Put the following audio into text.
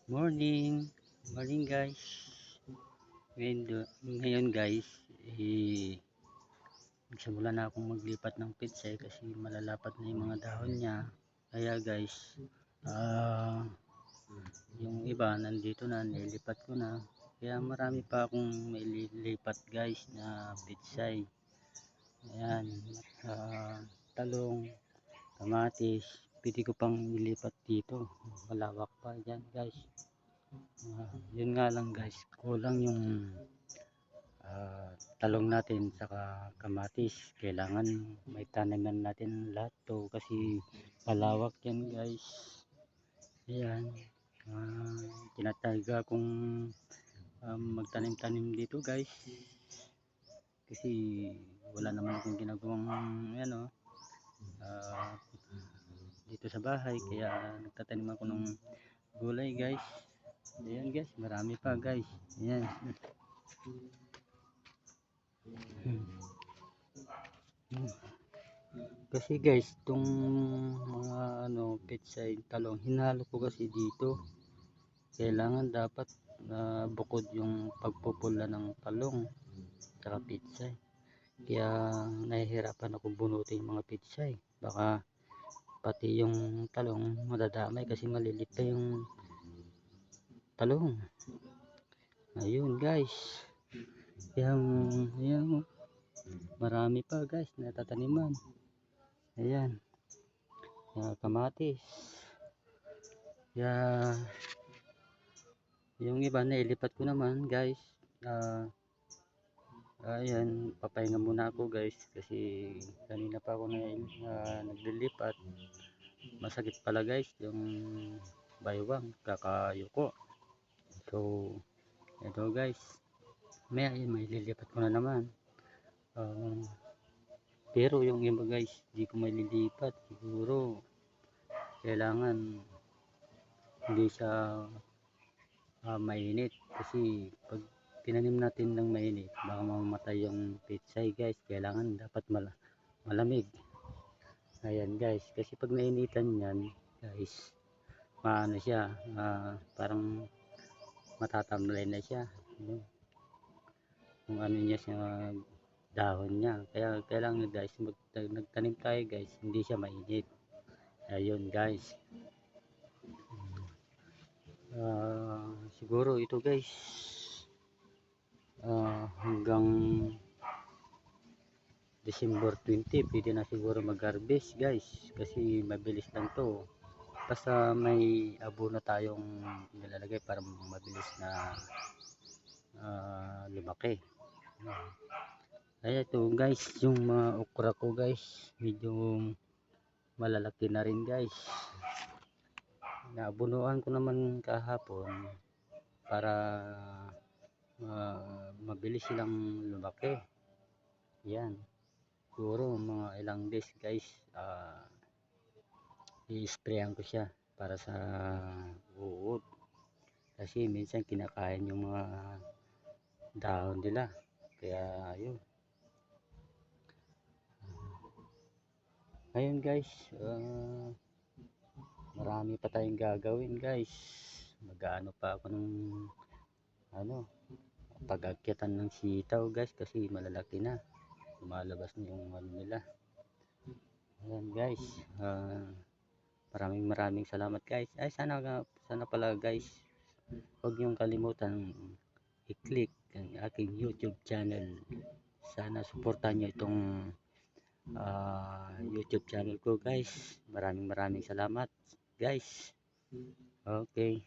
Morning, morning guys. Ngayon guys, nagsimula na akong maglipat ng pitsay kasi malalapat na yung mga dahon niya. Kaya guys, ah yung iba nandito na, nilipat ko na. Kaya marami pa akong maililipat guys na pitsay. Ayan, talong, kamatis, pwede ko pang ilipat dito. Malawak pa dyan guys. Yun nga lang guys, kulang yung talong natin saka kamatis. Kailangan may taniman natin lahat to kasi palawak yan guys. Ayan, tinataga kong magtanim-tanim dito guys kasi wala naman akong ginagawang ano, uh, dito sa bahay, kaya nagtatanim ako ng gulay guys. Ayan guys, marami pa guys. Ayan. Kasi guys, itong mga pitsay talong, hinalo ko kasi dito. Kailangan dapat bukod yung pagpupula ng talong saka pitsay. Kaya nahihirapan ako bunutin yung mga pitsay. Baka pati yung talong madadamay kasi malilit pa yung talong. Ayun guys. Ayan, marami pa guys na tataniman. Ayan, kamatis. Yung iba na ilipat ko naman guys. Ayan, papahinga muna ako guys kasi kanina pa ako naglilipat. Masakit pala guys yung baywang, kakayuko. So ito guys, may lilipat ko na naman. Pero yung iba guys, di ko malilipat. Siguro kailangan hindi siya mainit kasi pag tinanim natin ng mainit baka mamamatay yung pitsay guys. Kailangan dapat malamig. Ayan guys, kasi pag nainitan yan guys, maano siya, parang matatamlay na siya kung ano niya siya, dahon niya. Kaya kailangan guys, nagtanim tayo guys, hindi siya mainit. Ayun guys, siguro ito guys, hanggang December 20 pwede na siguro mag-harvest guys kasi mabilis lang to. Basta may abono tayong nilalagay para mabilis na lumaki. Kaya ito guys, yung mga okra ko guys, medyo malalaki na rin guys. Nabunuan ko naman kahapon para mabilis silang lumaki. Yan, siguro mga ilang days guys, i-sprayan ko siya para sa uod kasi minsan kinakain yung mga dahon nila. Kaya ayun guys, marami pa tayong gagawin guys. Mag-ano pa ako ng pag-akyatan ng sitaw guys kasi malalaki na, lumalabas na yung nila. Ayan guys, maraming salamat guys. Ay sana pala guys, huwag niyong kalimutan i-click ang aking YouTube channel. Sana suportahan niyo itong YouTube channel ko guys. Maraming salamat guys. Okay.